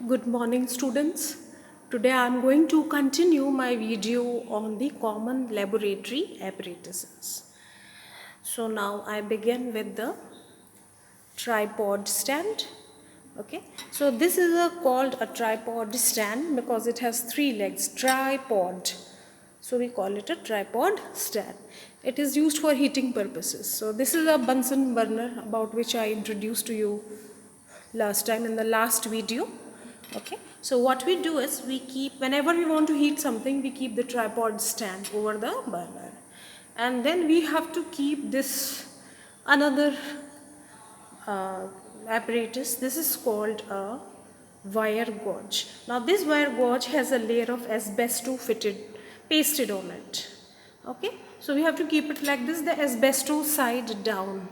Good morning, students. Today I am going to continue my video on the common laboratory apparatuses. So now I begin with the tripod stand. Okay, so this is called a tripod stand because it has three legs, tripod. So we call it a tripod stand. It is used for heating purposes. So this is a Bunsen burner about which I introduced to you last time in the last video. Okay, so what we do is we keep, whenever we want to heat something, we keep the tripod stand over the burner, and then we have to keep this another uh, apparatus. This is called a wire gauge. Now this wire gauge has a layer of asbesto pasted on it. Okay, so we have to keep it like this, the asbesto side down.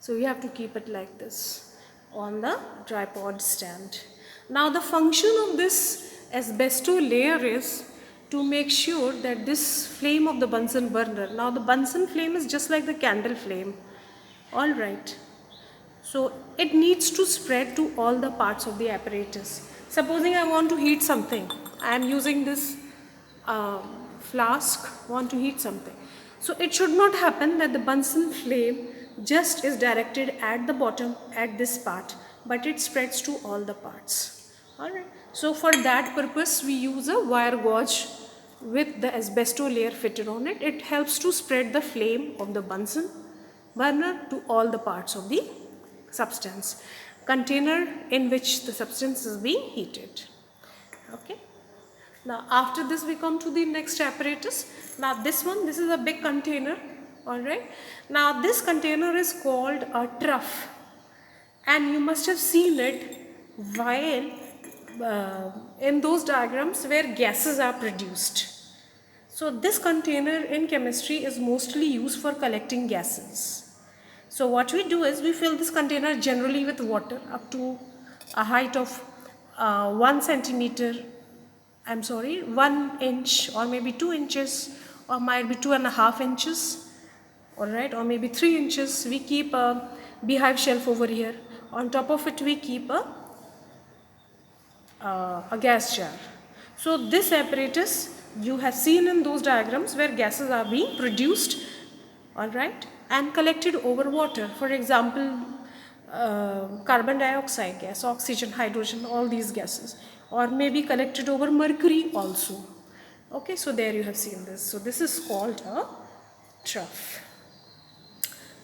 So we have to keep it like this on the tripod stand. Now the function of this asbesto layer is to make sure that this flame of the Bunsen burner, now the Bunsen flame is just like the candle flame, all right. So it needs to spread to all the parts of the apparatus. Supposing I want to heat something, I am using this flask, want to heat something. So it should not happen that the Bunsen flame just is directed at the bottom at this part, but it spreads to all the parts. Alright. So for that purpose we use a wire gauge with the asbesto layer fitted on it. It helps to spread the flame of the Bunsen burner to all the parts of the substance container in which the substance is being heated. Okay, now after this we come to the next apparatus. Now this is a big container. All right, now this container is called a trough, and you must have seen it while in those diagrams where gases are produced. So this container in chemistry is mostly used for collecting gases. So what we do is we fill this container generally with water up to a height of 1 centimeter, 1 inch or maybe 2 inches or might be 2.5 inches, alright, or maybe 3 inches. We keep a beehive shelf over here. On top of it we keep a gas jar. So this apparatus you have seen in those diagrams where gases are being produced, alright, and collected over water. For example, carbon dioxide gas, oxygen, hydrogen, all these gases, or maybe collected over mercury also. Okay, so there you have seen this. So this is called a trough.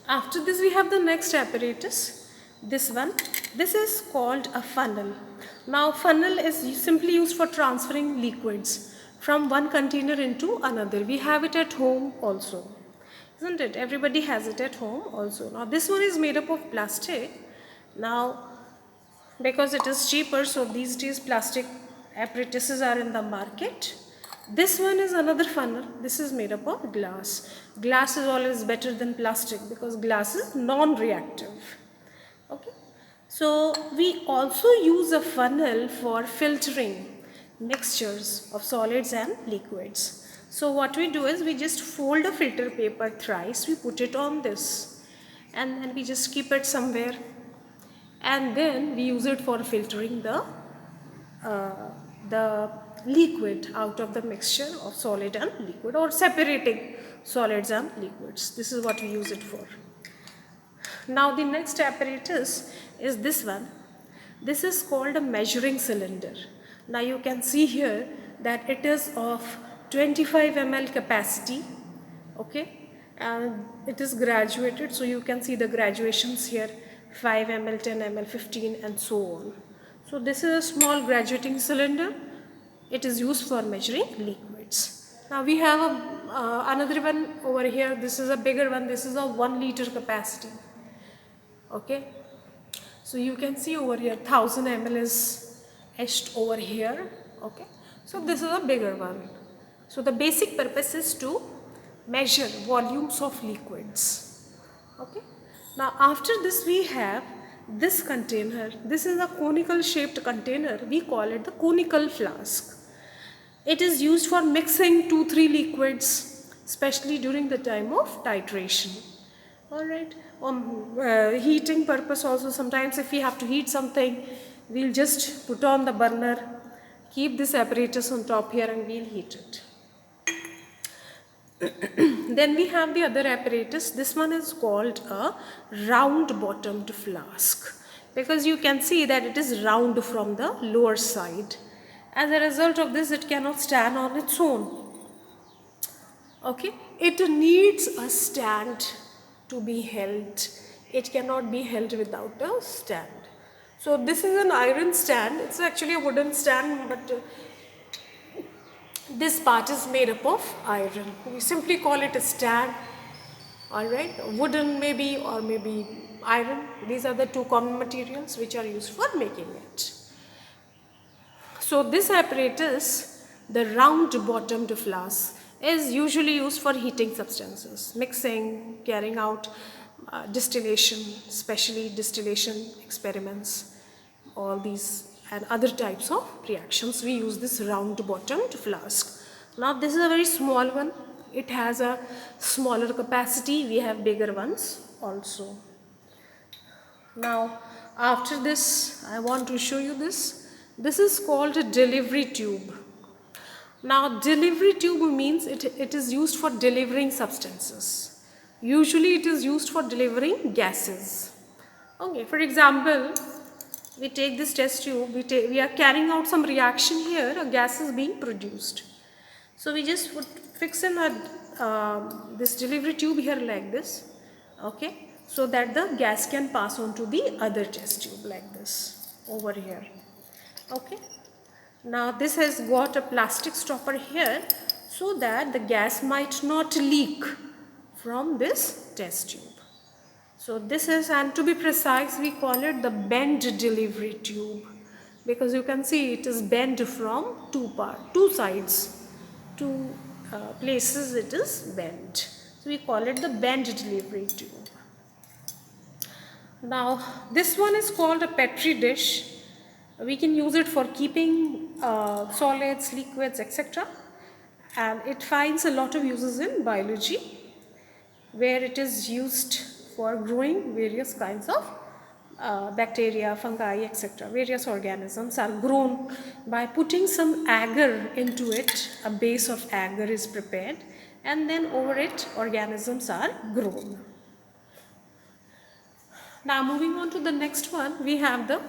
After this we have the next apparatus, this one. This is called a funnel. Now funnel is simply used for transferring liquids from one container into another. We have it at home also, isn't it? Everybody has it at home also. Now this one is made up of plastic. Now because it is cheaper, so these days plastic apparatuses are in the market. This one is another funnel. This is made up of glass. Glass is always better than plastic because glass is non-reactive. Okay. So we also use a funnel for filtering mixtures of solids and liquids. So what we do is we just fold a filter paper thrice, we put it on this, and then we just keep it somewhere, and then we use it for filtering the liquid out of the mixture of solid and liquid, or separating solids and liquids. This is what we use it for. Now the next apparatus is this one. This is called a measuring cylinder. Now you can see here that it is of 25 ml capacity, okay, and it is graduated, so you can see the graduations here, 5 ml, 10 ml, 15 and so on. So this is a small graduating cylinder. It is used for measuring liquids. Now we have another one over here. This is a bigger one. This is a 1 liter capacity. Okay, so you can see over here 1000 ml is etched over here. Okay, so this is a bigger one. So the basic purpose is to measure volumes of liquids. Okay, now after this we have this container. This is a conical shaped container. We call it the conical flask. It is used for mixing 2-3 liquids, especially during the time of titration. Alright, heating purpose also. Sometimes if we have to heat something, we'll just put on the burner, keep this apparatus on top here, and we'll heat it. Then we have the other apparatus. This one is called a round bottomed flask, because you can see that it is round from the lower side. As a result of this, it cannot stand on its own. Okay, it needs a stand to be held. It cannot be held without a stand. So this is an iron stand. It's actually a wooden stand, but this part is made up of iron. We simply call it a stand. Alright, wooden maybe, or maybe iron. These are the two common materials which are used for making it. So this apparatus, the round bottomed flask, is usually used for heating substances, mixing, carrying out distillation, especially distillation experiments, all these and other types of reactions. We use this round bottomed flask. Now this is a very small one. It has a smaller capacity. We have bigger ones also. Now after this, I want to show you this. This is called a delivery tube. Now delivery tube means it is used for delivering substances. Usually it is used for delivering gases. Okay, for example, we take this test tube, we are carrying out some reaction here, a gas is being produced. So we just fix in this delivery tube here like this, okay, so that the gas can pass on to the other test tube like this over here. Okay, now this has got a plastic stopper here so that the gas might not leak from this test tube. So this is, and to be precise, we call it the bend delivery tube, because you can see it is bent from two sides, two places it is bent. So we call it the bend delivery tube. Now this one is called a Petri dish. We can use it for keeping solids, liquids, etc. And it finds a lot of uses in biology, where it is used for growing various kinds of bacteria, fungi, etc. Various organisms are grown by putting some agar into it. A base of agar is prepared, and then over it organisms are grown. Now moving on to the next one, we have the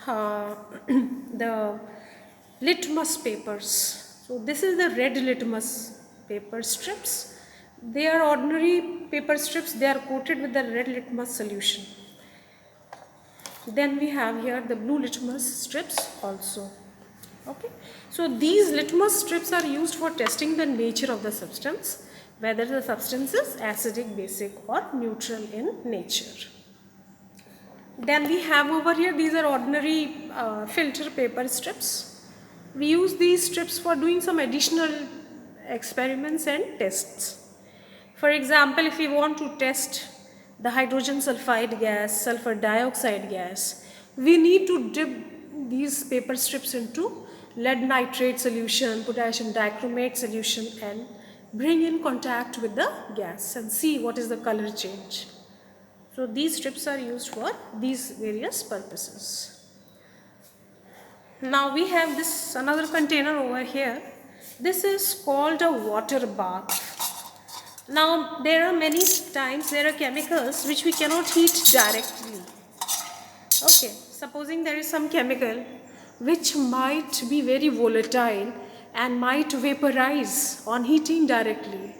the litmus papers. So this is the red litmus paper strips. They are ordinary paper strips. They are coated with the red litmus solution. Then we have here the blue litmus strips also. Okay, so these litmus strips are used for testing the nature of the substance, whether the substance is acidic, basic, or neutral in nature. Then we have over here, these are ordinary filter paper strips. We use these strips for doing some additional experiments and tests. For example, if we want to test the hydrogen sulfide gas, sulfur dioxide gas, we need to dip these paper strips into lead nitrate solution, potassium dichromate solution, and bring in contact with the gas and see what is the color change. So these strips are used for these various purposes. Now we have this another container over here. This is called a water bath. Now there are many times there are chemicals which we cannot heat directly. Okay, supposing there is some chemical which might be very volatile and might vaporize on heating directly.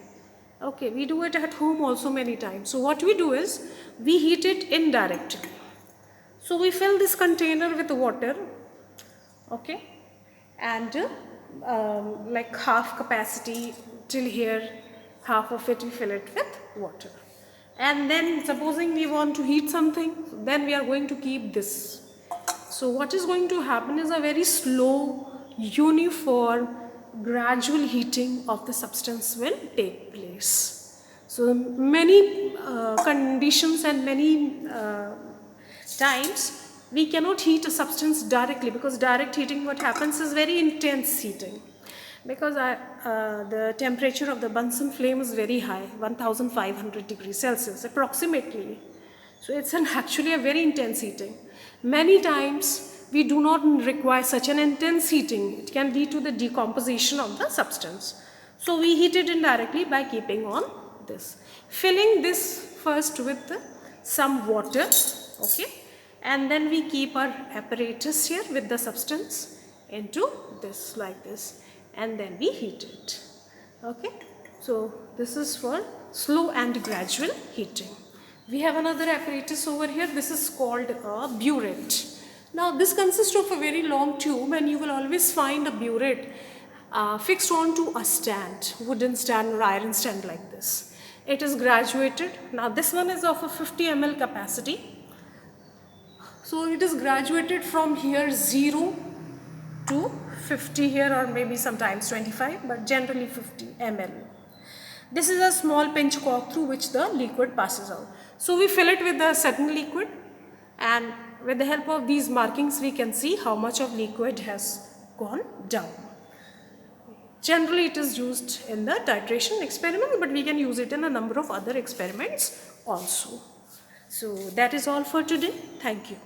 Okay, we do it at home also many times. So what we do is we heat it indirectly. So we fill this container with water, okay, and like half capacity till here, half of it we fill it with water. And then supposing we want to heat something, then we are going to keep this. So what is going to happen is a very slow, uniform, gradual heating of the substance will take place. So many conditions and many times we cannot heat a substance directly, because direct heating, what happens is very intense heating, because the temperature of the Bunsen flame is very high, 1500 degrees Celsius approximately. So it's actually a very intense heating. Many times we do not require such an intense heating. It can lead to the decomposition of the substance. So we heat it indirectly by keeping on this. Filling this first with some water, okay, and then we keep our apparatus here with the substance into this like this, and then we heat it. Okay, so this is for slow and gradual heating. We have another apparatus over here. This is called a burette. Now this consists of a very long tube, and you will always find a burette fixed onto a stand, wooden stand or iron stand like this. It is graduated. Now this one is of a 50 ml capacity. So it is graduated from here 0 to 50 here, or maybe sometimes 25, but generally 50 ml. This is a small pinch cork through which the liquid passes out. So we fill it with a certain liquid, and with the help of these markings we can see how much of liquid has gone down. Generally it is used in the titration experiment, but we can use it in a number of other experiments also. So that is all for today. Thank you.